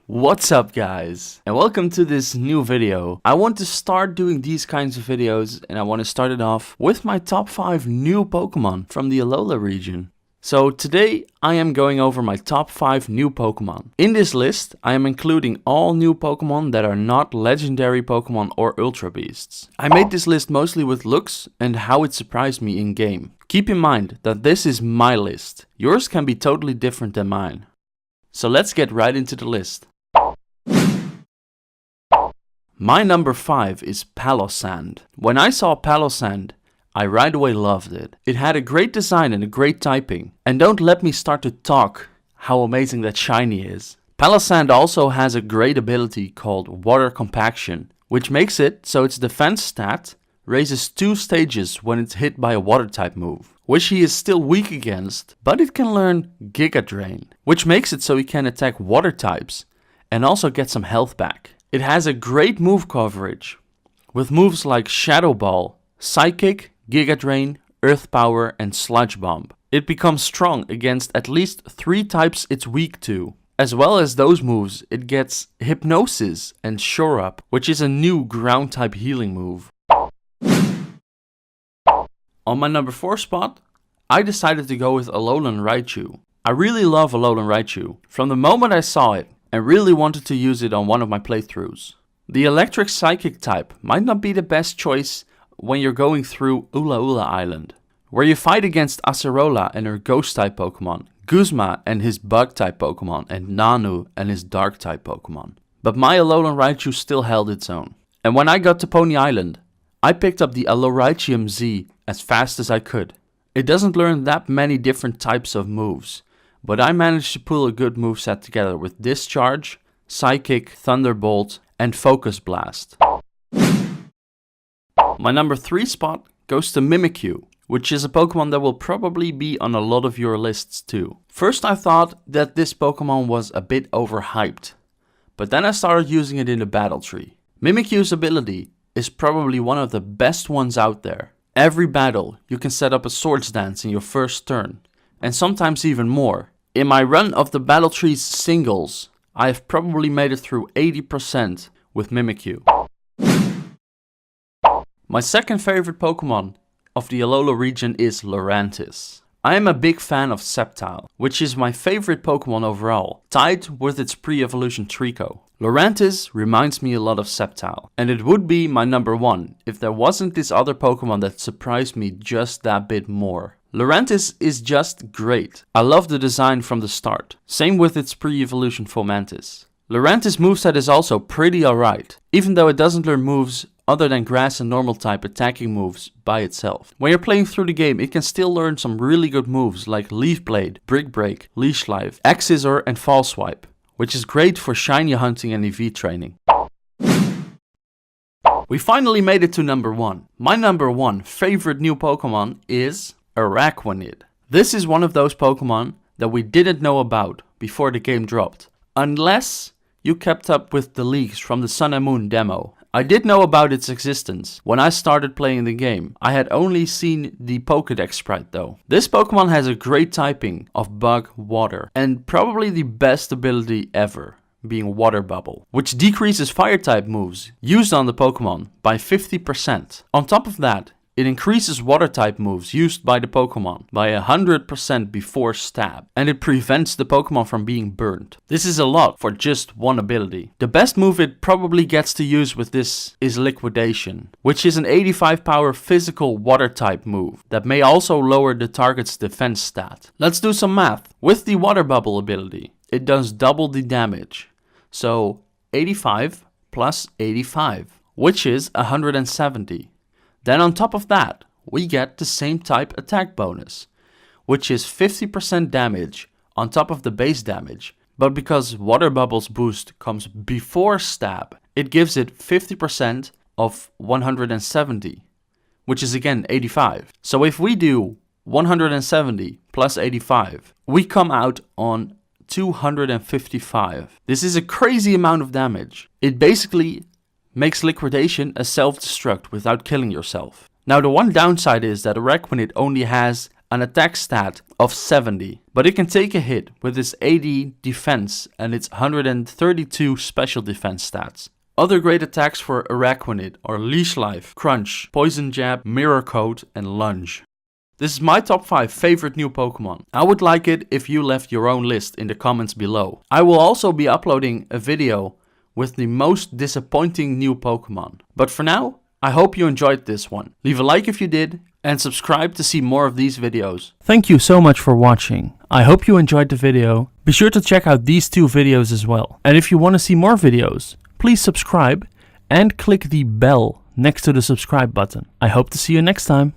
What's up guys, and welcome to this new video. I want to start doing these kinds of videos, and I want to start it off with my top 5 new Pokemon from the Alola region. So today I am going over my top 5 new Pokemon. In this list I am including all new Pokemon that are not legendary Pokemon or Ultra Beasts. I made this list mostly with looks and how it surprised me in game. Keep in mind that this is my list. Yours can be totally different than mine. So let's get right into the list. My number 5 is Palossand. When I saw Palossand, I right away loved it. It had a great design and a great typing. And don't let me start to talk how amazing that shiny is. Palossand also has a great ability called Water Compaction, which makes it so its defense stat raises 2 stages when it's hit by a water type move, which he is still weak against, but it can learn Giga Drain, which makes it so he can attack water types and also get some health back. It has a great move coverage, with moves like Shadow Ball, Psychic, Giga Drain, Earth Power and Sludge Bomb. It becomes strong against at least 3 types it's weak to. As well as those moves, it gets Hypnosis and Shore Up, which is a new ground type healing move. On my number 4 spot, I decided to go with Alola Raichu. I really love Alola Raichu from the moment I saw it, and really wanted to use it on one of my playthroughs. The electric psychic type might not be the best choice when you're going through Ula Ula Island, where you fight against Acerola and her ghost type Pokemon, Guzma and his bug type Pokemon, and Nanu and his dark type Pokemon. But my Alolan Raichu still held its own. And when I got to Pony Island, I picked up the Alolan Z as fast as I could. It doesn't learn that many different types of moves, but I managed to pull a good moveset together with Discharge, Psychic, Thunderbolt and Focus Blast. My number 3 spot goes to Mimikyu, which is a Pokemon that will probably be on a lot of your lists too. First I thought that this Pokemon was a bit overhyped, but then I started using it in the battle tree. Mimikyu's ability is probably one of the best ones out there. Every battle you can set up a Swords Dance in your first turn, and sometimes even more. In my run of the Battle Trees singles, I have probably made it through 80% with Mimikyu. My second favorite Pokemon of the Alola region is Laurentis. I am a big fan of Sceptile, which is my favorite Pokemon overall, tied with its pre-evolution Trico. Laurentis reminds me a lot of Sceptile, and it would be my number 1 if there wasn't this other Pokemon that surprised me just that bit more. Laurentis is just great. I love the design from the start. Same with its pre-evolution Fomantis. Laurentis' moveset is also pretty alright, even though it doesn't learn moves other than grass and normal type attacking moves by itself. When you're playing through the game, it can still learn some really good moves like Leaf Blade, Brick Break, Leash Life, X-Scissor and Fall Swipe, which is great for shiny hunting and EV training. We finally made it to number 1. My number 1 favorite new Pokemon is Araquanid. This is one of those Pokemon that we didn't know about before the game dropped, unless you kept up with the leaks from the Sun and Moon demo. I did know about its existence when I started playing the game. I had only seen the Pokédex sprite though. This Pokemon has a great typing of Bug Water and probably the best ability ever, being Water Bubble, which decreases fire type moves used on the Pokemon by 50%. On top of that, it increases water type moves used by the Pokemon by 100% before stab, and it prevents the Pokemon from being burned. This is a lot for just one ability. The best move it probably gets to use with this is Liquidation, which is an 85 power physical water type move that may also lower the target's defense stat. Let's do some math. With the Water Bubble ability, it does double the damage. So 85 plus 85, which is 170. Then on top of that, we get the same type attack bonus, which is 50% damage on top of the base damage. But because Water Bubble's boost comes before stab, it gives it 50% of 170, which is again 85. So if we do 170 plus 85, we come out on 255. This is a crazy amount of damage. It basically makes Liquidation a self-destruct without killing yourself. Now the one downside is that Araquanid only has an attack stat of 70, but it can take a hit with its 80 defense and its 132 special defense stats. Other great attacks for Araquanid are Leash Life, Crunch, Poison Jab, Mirror Coat, and Lunge. This is my top 5 favorite new Pokemon. I would like it if you left your own list in the comments below. I will also be uploading a video with the most disappointing new Pokemon. But for now, I hope you enjoyed this one. Leave a like if you did, and subscribe to see more of these videos. Thank you so much for watching. I hope you enjoyed the video. Be sure to check out these 2 videos as well. And if you want to see more videos, please subscribe and click the bell next to the subscribe button. I hope to see you next time.